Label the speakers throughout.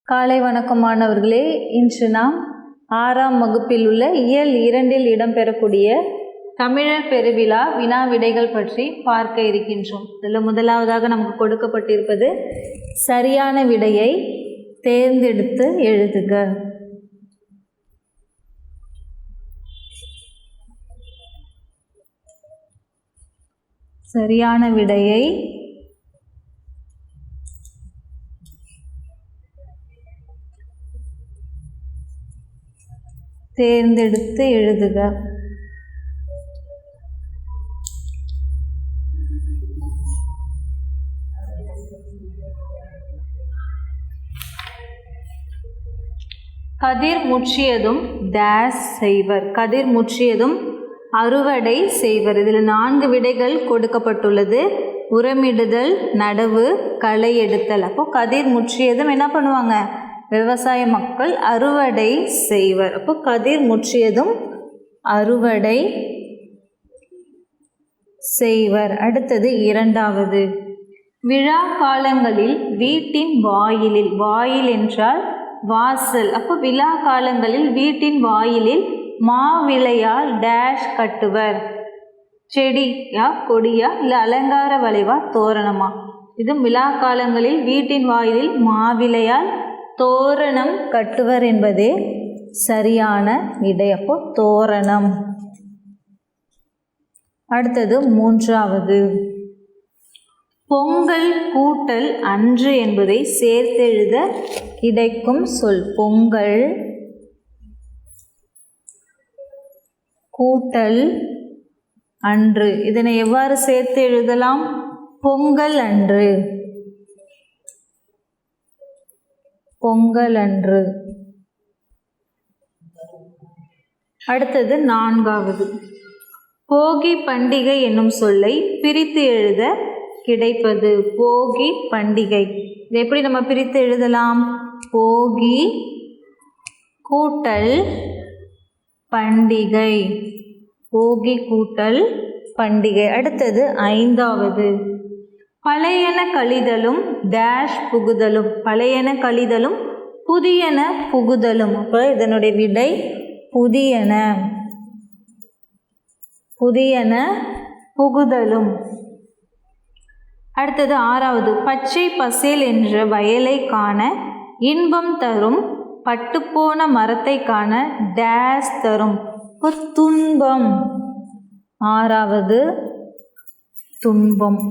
Speaker 1: காலை வணக்கம் மாணவர்களே. இன்று நாம் 6ஆம் வகுப்பில் உள்ள இயல் 2இல் இடம்பெறக்கூடிய தமிழர் பெருவிழா வினா விடைகள் பற்றி பார்க்க இருக்கின்றோம். இதில் முதலாவதாக நமக்கு கொடுக்கப்பட்டிருப்பது சரியான விடையை தேர்ந்தெடுத்து எழுதுக. சரியான விடையை தேர்ந்தெடுத்து எழுதுக. கதிர் முற்றியதும் டேஸ் செய்வர். கதிர் முற்றியதும் அறுவடை செய்வர். இதில் 4 விடைகள் கொடுக்கப்பட்டுள்ளது. உரமிடுதல், நடவு, களை எடுத்தல். அப்போ கதிர் முற்றியதும் என்ன பண்ணுவாங்க? விவசாய மக்கள் அறுவடை செய்வர். அப்போ கதிர் முற்றியதும் அறுவடை செய்வர். அடுத்தது 2வது, விழா காலங்களில் வீட்டின் வாயிலில், வாயில் என்றால் வாசல். அப்போ விழா காலங்களில் வீட்டின் வாயிலில் மாவிளையால் டேஷ் கட்டுவர். செடியா, கொடியா, இல்லை அலங்கார வளைவா, தோரணமா? இது விழா காலங்களில் வீட்டின் வாயிலில் மாவிளையால் தோரணம் கட்டுவர் என்பதே சரியான விடை. அப்போ தோரணம். அடுத்தது 3வது, பொங்கல் கூட்டல் அன்று என்பதை சேர்த்தெழுத கிடைக்கும் சொல். பொங்கல் கூட்டல் அன்று. இதனை எவ்வாறு சேர்த்து எழுதலாம்? பொங்கல் அன்று, பொங்கல் அன்று. அடுத்தது 4வது, போகி பண்டிகை என்னும் சொல்லை பிரித்து எழுத கிடைப்பது. போகி பண்டிகை. இது எப்படி நம்ம பிரித்து எழுதலாம்? போகி கூட்டல் பண்டிகை. போகி கூட்டல் பண்டிகை. அடுத்தது 5வது, பழையன கழிதலும் டேஷ் புகுதலும். பழையன கழிதலும் புதியன புகுதலும். அப்போ இதனுடைய விடை புதியன, புதியன புகுதலும். அடுத்தது 6வது, பச்சை பசேல் என்ற வயலை காண இன்பம் தரும், பட்டுப்போன மரத்தை காண டேஸ் தரும். துன்பம். 6வது துன்பம்.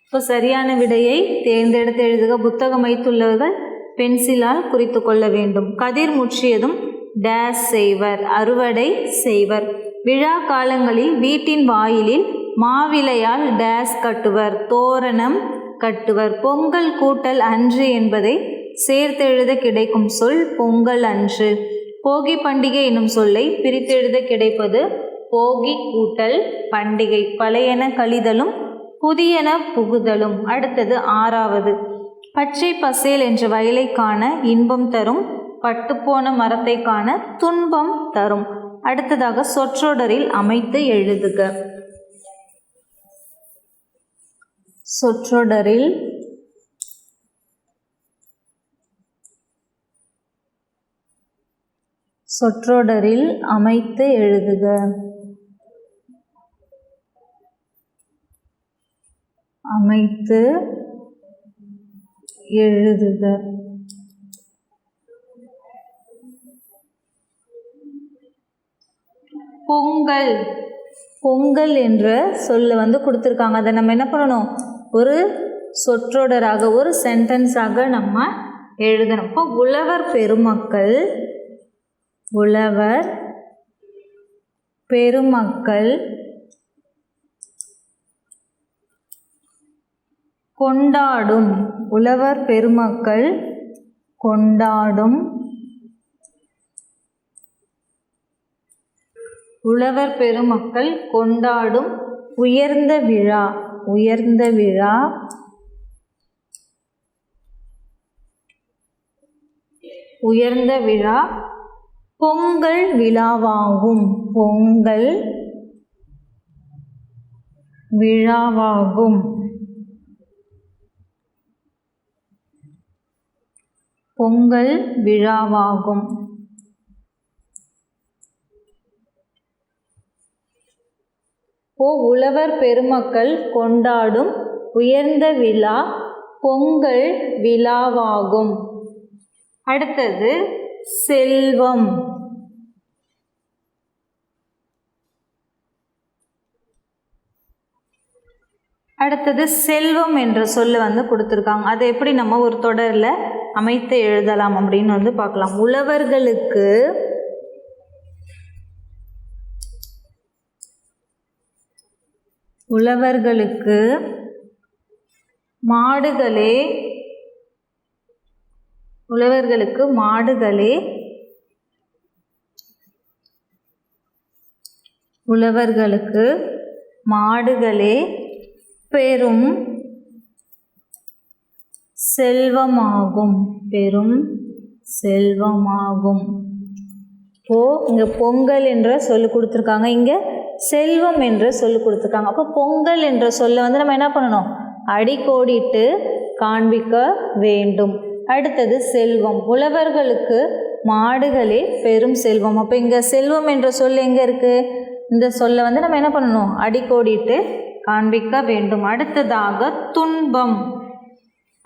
Speaker 1: இப்போ சரியான விடையை தேர்ந்தெடுத்து எழுதுக. புத்தகம் வைத்துள்ளவர்கள் பென்சிலால் குறித்து கொள்ள வேண்டும். கதிர் முற்றியதும் டேஸ் செய்வர், அறுவடை செய்வர். விழா காலங்களில் வீட்டின் வாயிலில் மாவிளையால் டேஸ் கட்டுவர், தோரணம் கட்டுவர். பொங்கல் கூட்டல் அன்று என்பதை சேர்த்தெழுத கிடைக்கும் சொல் பொங்கல் அன்று. போகி பண்டிகை என்னும் சொல்லை பிரித்தெழுத கிடைப்பது போகி கூட்டல் பண்டிகை. பழையன கழிதலும் புதியன புகுதலும். அடுத்தது 6வது, பச்சை பசேல் என்ற வயலை காண இன்பம் தரும், பட்டுப்போன மரத்தை காண துன்பம் தரும். அடுத்ததாக சொற்றொடரில் அமைத்து எழுதுக. சொற்றொடரில் சொற்றொடரில் அமைத்து எழுதுக. அமைத்து எழுதுக. பொங்கல். பொங்கல் என்ற சொல்ல கொடுத்துருக்காங்க. அதை நம்ம என்ன பண்ணணும்? ஒரு சொற்றொடராக, ஒரு சென்டென்ஸாக நம்ம எழுதணும். இப்போ உழவர் பெருமக்கள், உழவர் பெருமக்கள் கொண்டாடும், உழவர் பெருமக்கள் கொண்டாடும், உழவர் பெருமக்கள் கொண்டாடும் உயர்ந்த விழா, உயர்ந்த விழா, உயர்ந்த விழா பொங்கல் விழாவாகும், பொங்கல் விழாவாகும். பொங்கல் விழாவாகும். உழவர் பெருமக்கள் கொண்டாடும் உயர்ந்த விழா பொங்கல் விழாவாகும். அடுத்தது செல்வம். அடுத்தது செல்வம் என்ற சொல்ல கொடுத்துருக்காங்க. அதை எப்படி நம்ம ஒரு தொடரில் அமைத்து எழுதலாம் அப்படின்னு பார்க்கலாம். உழவர்களுக்கு மாடுகளே பெரும் செல்வமாகும். இங்கே பொங்கல் என்ற சொல்லு கொடுத்துருக்காங்க, இங்கே செல்வம் என்ற சொல்லு கொடுத்துருக்காங்க. அப்போ பொங்கல் என்ற சொல்ல நம்ம என்ன பண்ணணும், அடிக்கோடிட்டு காண்பிக்க வேண்டும். அடுத்தது செல்வம். உழவர்களுக்கு மாடுகளே பெரும் செல்வம். அப்போ இங்கே செல்வம் என்ற சொல் எங்கே இருக்குது? இந்த சொல்ல நம்ம என்ன பண்ணணும், அடிக்கோடிட்டு காண்பிக்க வேண்டும். அடுத்ததாக துன்பம்.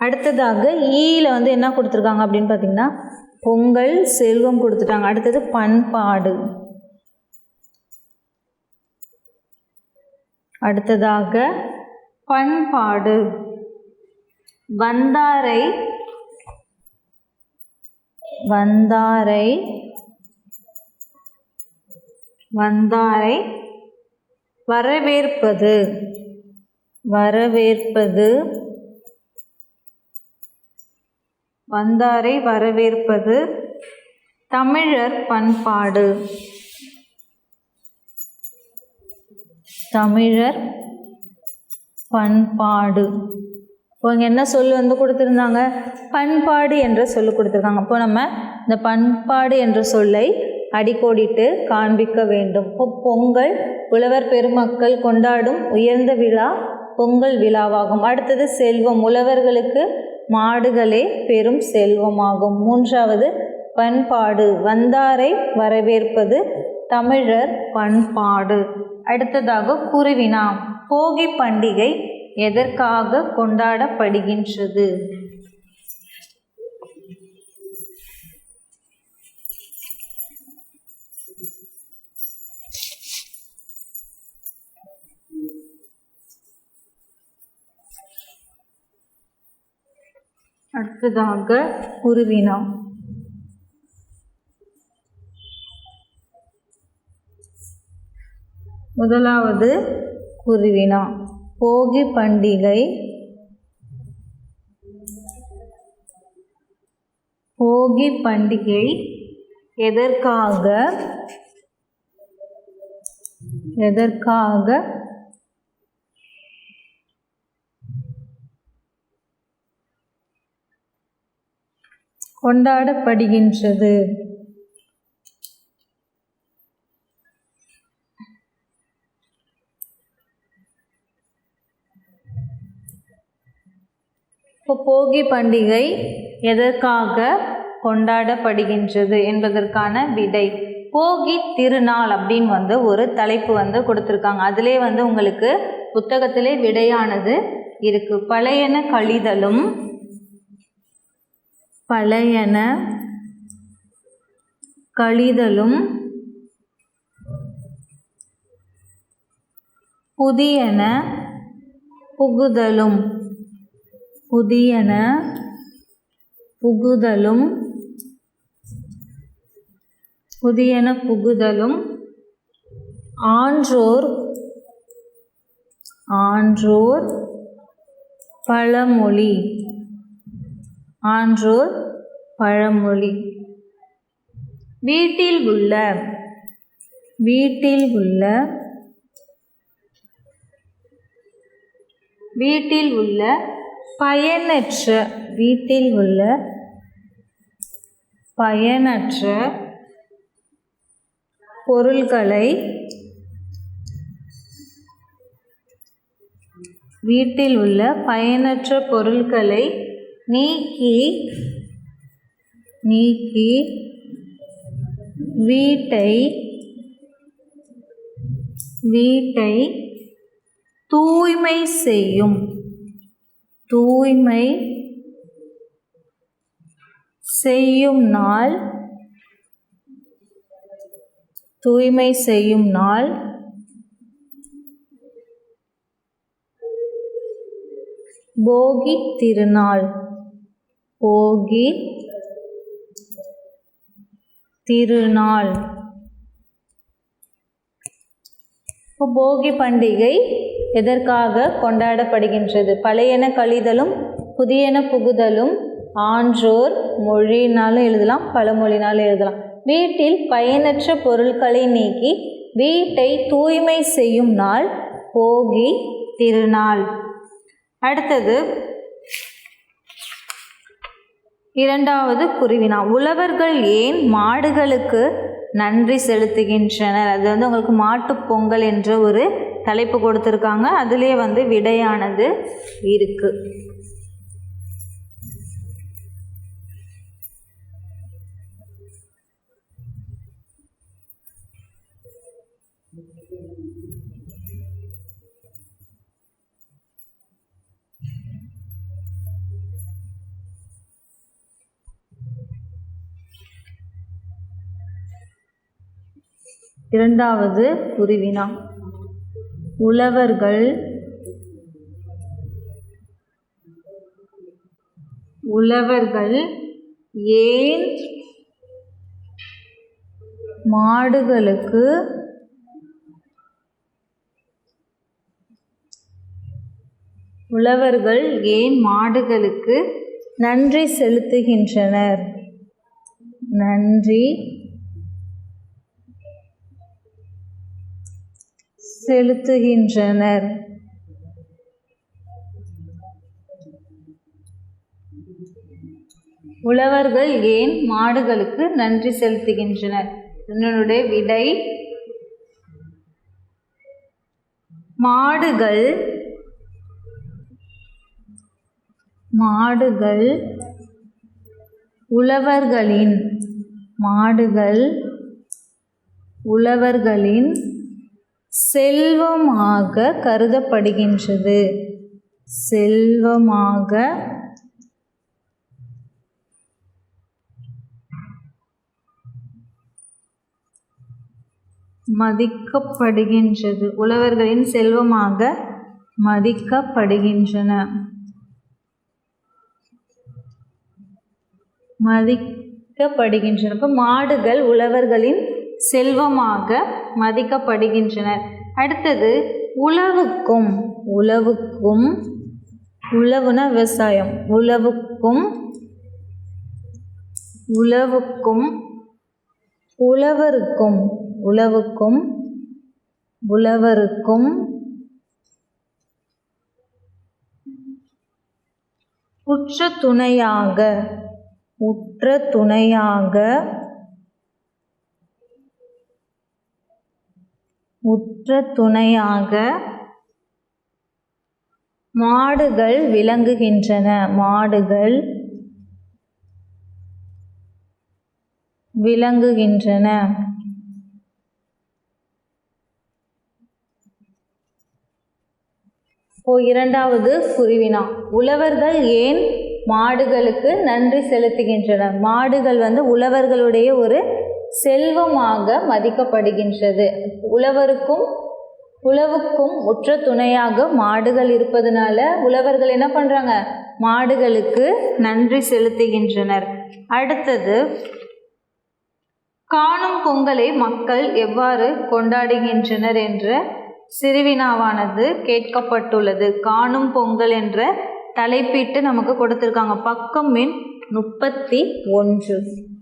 Speaker 1: அடுத்ததாக ஈல என்ன கொடுத்துருக்காங்க அப்படின்னு பார்த்தீங்கன்னா பொங்கல் செல்வம் கொடுத்துட்டாங்க. அடுத்தது பண்பாடு. வந்தாரை வரவேற்பது தமிழர் பண்பாடு. இப்போ இங்கே என்ன சொல் கொடுத்துருந்தாங்க, பண்பாடு என்ற சொல்லு கொடுத்துருக்காங்க. அப்போ நம்ம இந்த பண்பாடு என்ற சொல்லை அடிக்கோடிட்டு காண்பிக்க வேண்டும். இப்போ பொங்கல் உழவர் பெருமக்கள் கொண்டாடும் உயர்ந்த விழா பொங்கல் விழாவாகும். அடுத்தது செல்வம். உழவர்களுக்கு மாடுகளே பெரும் செல்வமாகும். மூன்றாவது பண்பாடு. வந்தாரை வரவேற்பது தமிழர் பண்பாடு. அடுத்ததாக குருவினா. போகி பண்டிகை எதற்காக கொண்டாடப்படுகின்றது? அடுத்ததாக குருவினா. முதலாவது குருவினா. போகி பண்டிகை எதற்காக கொண்டாடப்படுகின்றது? இப்போ போகி பண்டிகை எதற்காக கொண்டாடப்படுகின்றது என்பதற்கான விடை போகி திருநாள் அப்படின்னு ஒரு தலைப்பு கொடுத்துருக்காங்க. அதிலே உங்களுக்கு புத்தகத்திலே விடையானது இருக்கு. பழையன கழிதலும் புதியன புகுதலும் ஆன்றோர் பழமொழி. வீட்டில் உள்ள பயனற்ற பொருள்களை நீக்கி நீக்கி வீட்டை தூய்மை செய்யும் நாள் போகி திருநாள். இப்போ போகி பண்டிகை எதற்காக கொண்டாடப்படுகின்றது? பழையன கழிதலும் புதியன புகுதலும் ஆன்றோர் மொழினாலும் எழுதலாம், பழமொழினாலும் எழுதலாம். வீட்டில் பயனற்ற பொருட்களை நீக்கி வீட்டை தூய்மை செய்யும் நாள் போகி திருநாள். அடுத்தது இரண்டாவது குருவினா. உழவர்கள் ஏன் மாடுகளுக்கு நன்றி செலுத்துகின்றனர்? அது உங்களுக்கு மாட்டுப் பொங்கல் என்ற ஒரு தலைப்பு கொடுத்துருக்காங்க. அதிலே விடையானது இருக்கு. இரண்டாவது குருவினா. உழவர்கள் ஏன் மாடுகளுக்கு நன்றி செலுத்துகின்றனர்? உழவர்கள் ஏன் மாடுகளுக்கு நன்றி செலுத்துகின்றனர்? என்னுடைய விடை மாடுகள் உழவர்களின் செல்வமாக கருதப்படுகின்றது. மதிக்கப்படுகின்றது. உழவர்களின் செல்வமாக மதிக்கப்படுகின்றன. இப்போ மாடுகள் உழவர்களின் செல்வமாக மதிக்கப்படுகின்றனர். அடுத்தது உழவுனா விவசாயம். உழவருக்கும் உற்ற துணையாக மாடுகள் விளங்குகின்றன. இரண்டாவது குருவினா. உழவர்கள் ஏன் மாடுகளுக்கு நன்றி செலுத்துகின்றனர்? மாடுகள் உழவர்களுடைய ஒரு செல்வமாக மதிக்கப்படுகின்றது. உழவுக்கும் உற்ற துணையாக மாடுகள் இருப்பதனால உழவர்கள் என்ன பண்ணுறாங்க? மாடுகளுக்கு நன்றி செலுத்துகின்றனர். அடுத்தது காணும் பொங்கலை மக்கள் எவ்வாறு கொண்டாடுகின்றனர் என்ற சிறுவினாவானது கேட்கப்பட்டுள்ளது. காணும் பொங்கல் என்ற தலைப்பிட்டு நமக்கு கொடுத்துருக்காங்க. பக்கம் எண் 31.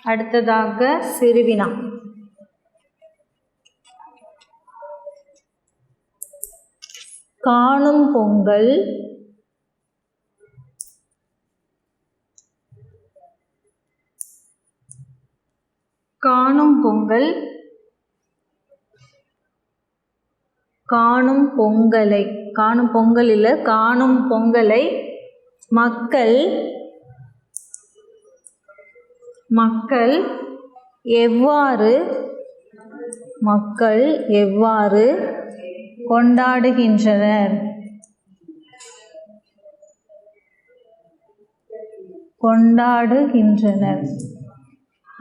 Speaker 1: அடுத்ததாக சிறுவினா. காணும் பொங்கல் காணும் பொங்கல், காணும் பொங்கலை, காணும் பொங்கல் இல்லை, காணும் பொங்கலை மக்கள் எவ்வாறு கொண்டாடுகின்றனர்?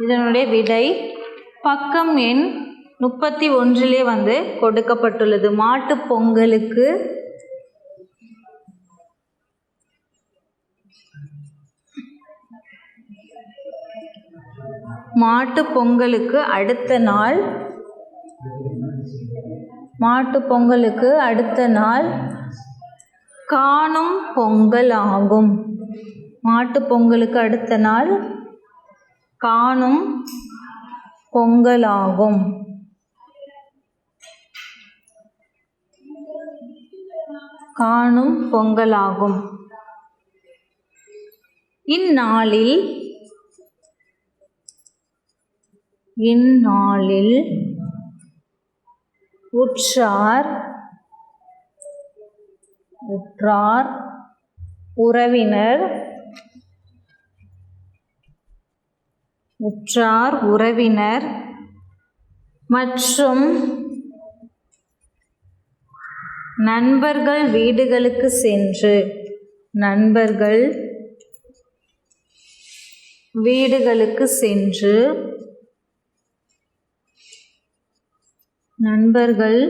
Speaker 1: இதனுடைய விடை பக்கம் எண் 31 கொடுக்கப்பட்டுள்ளது. மாட்டுப் பொங்கலுக்கு அடுத்த நாள் காணும் பொங்கல் ஆகும். மாட்டுப் பொங்கலுக்கு அடுத்த நாள் காணும் பொங்கலாகும். இந்நாளில் உற்றார் உறவினர் மற்றும் நண்பர்கள்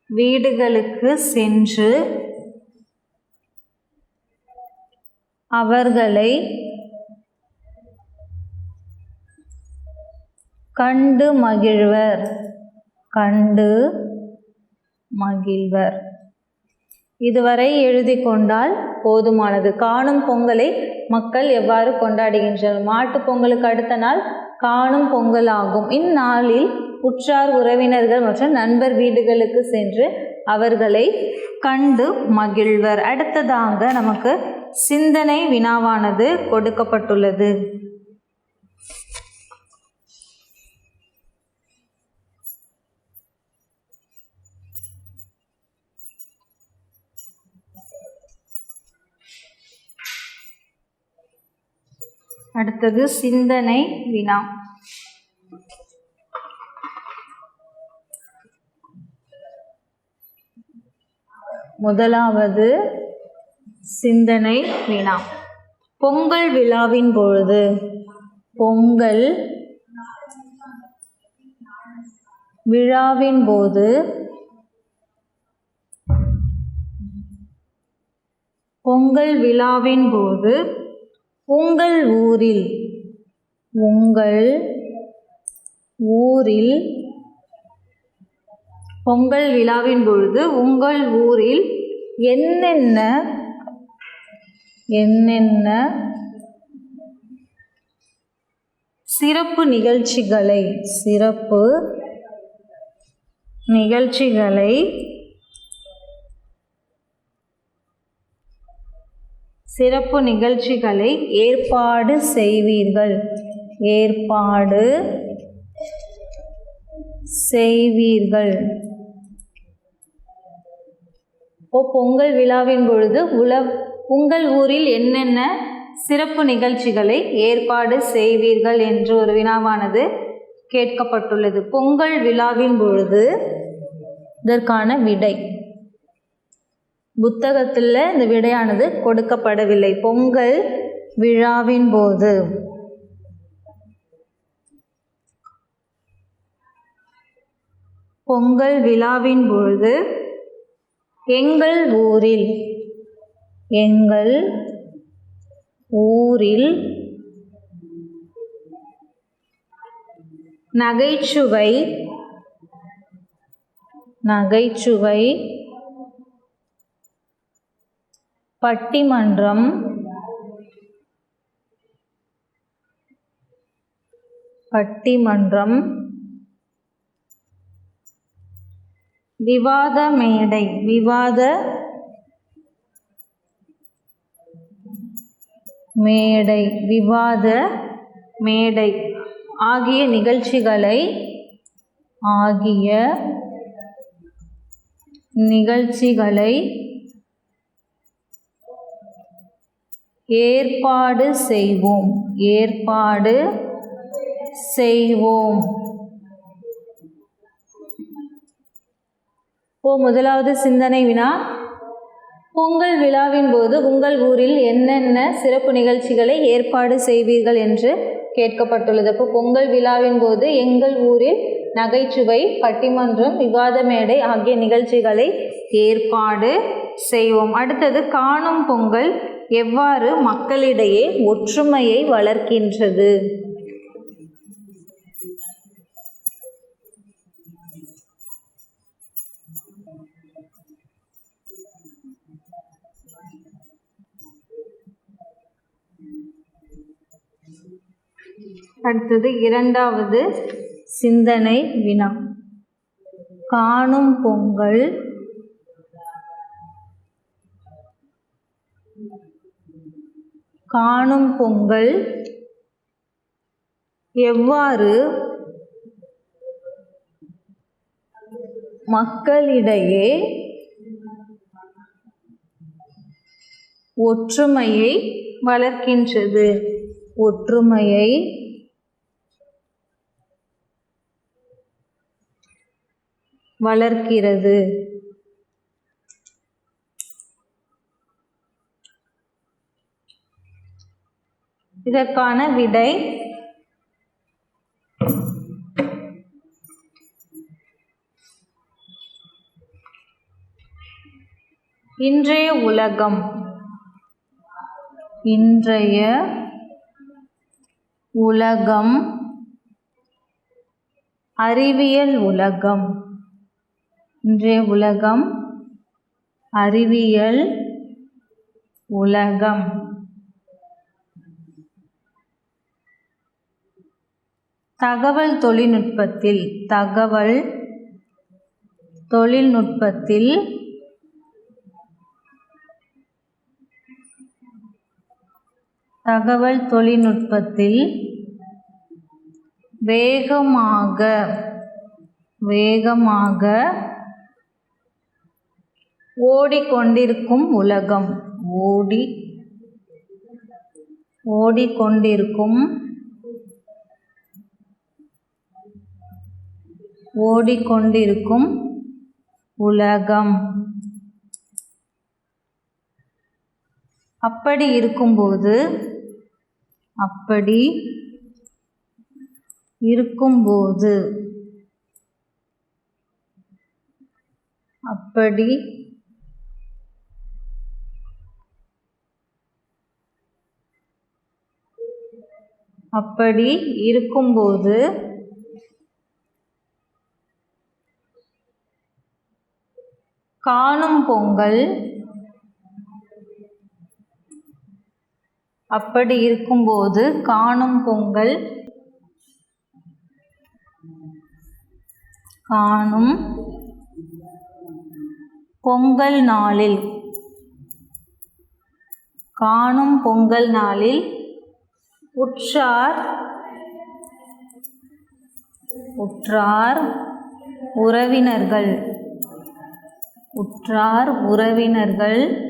Speaker 1: வீடுகளுக்கு சென்று அவர்களை கண்டு மகிழ்வர். இதுவரை எழுதி கொண்டால் போதுமானது. காணும் பொங்கலை மக்கள் எவ்வாறு கொண்டாடுகின்றனர்? மாட்டுப் பொங்கலுக்கு அடுத்த நாள் காணும் பொங்கல் ஆகும். இந்நாளில் உற்றார் உறவினர்கள் மற்றும் நண்பர் வீடுகளுக்கு சென்று அவர்களை கண்டு மகிழ்வர். அடுத்ததாக நமக்கு சிந்தனை வினாவானது கொடுக்கப்பட்டுள்ளது. அடுத்தது சிந்தனை வினா. முதலாவது சிந்தனை வினா. பொங்கல் விழாவின் பொழுது உங்கள் ஊரில் என்னென்ன சிறப்பு நிகழ்ச்சிகளை ஏற்பாடு செய்வீர்கள்? பொங்கல் விழாவின் பொழுது உங்கள் ஊரில் என்னென்ன சிறப்பு நிகழ்ச்சிகளை ஏற்பாடு செய்வீர்கள் என்று ஒரு வினாவானது கேட்கப்பட்டுள்ளது. பொங்கல் விழாவின் பொழுது இதற்கான விடை புத்தகத்தில் இந்த விடையானது கொடுக்கப்படவில்லை. பொங்கல் விழாவின் போது எங்கள் ஊரில் நகைச்சுவை பட்டிமன்றம் விவாத மேடை ஆகிய நிகழ்ச்சிகளை ஏற்பாடு செய்வோம். முதலாவது சிந்தனை வினா. பொங்கல் விழாவின் போது உங்கள் ஊரில் என்னென்ன சிறப்பு நிகழ்ச்சிகளை ஏற்பாடு செய்வீர்கள் என்று கேட்கப்பட்டுள்ளது. பொங்கல் விழாவின் போது எங்கள் ஊரில் நகைச்சுவை, பட்டிமன்றம், விவாத மேடை ஆகிய நிகழ்ச்சிகளை ஏற்பாடு செய்வோம். அடுத்தது, காணும் பொங்கல் எவ்வாறு மக்களிடையே ஒற்றுமையை வளர்க்கின்றது? அடுத்தது, இரண்டாவது சிந்தனை வினா. காணும் பொங்கல் எவ்வாறு மக்களிடையே ஒற்றுமையை வளர்க்கின்றது? இதற்கான விடை இன்றைய உலகம் அறிவியல் உலகம். தகவல் தொழில்நுட்பத்தில் வேகமாக ஓடிக்கொண்டிருக்கும் உலகம். அப்படி இருக்கும்போது காணும் பொங்கல் நாளில் உற்றார் உறவினர்கள்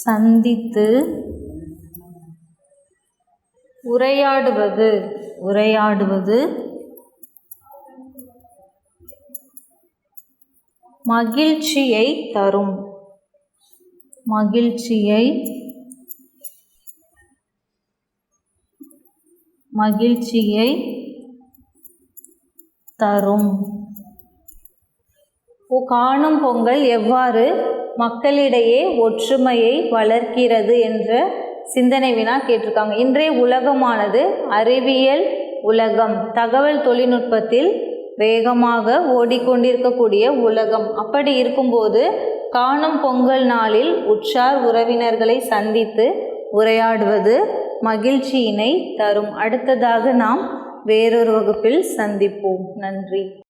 Speaker 1: சந்தித்து உரையாடுவது மகிழ்ச்சியை தரும். காணும் பொங்கல் எவ்வாறு மக்களிடையே ஒற்றுமையை வளர்க்கிறது என்ற சிந்தனை வினா கேட்டிருக்காங்க. இன்றைய உலகமானது அறிவியல் உலகம், தகவல் தொழில்நுட்பத்தில் வேகமாக ஓடிக்கொண்டிருக்கக்கூடிய உலகம். அப்படி இருக்கும்போது காணும் பொங்கல் நாளில் உற்றார் உறவினர்களை சந்தித்து உரையாடுவது மகிழ்ச்சியினை தரும். அடுத்ததாக நாம் வேறொரு வகுப்பில் சந்திப்போம். நன்றி.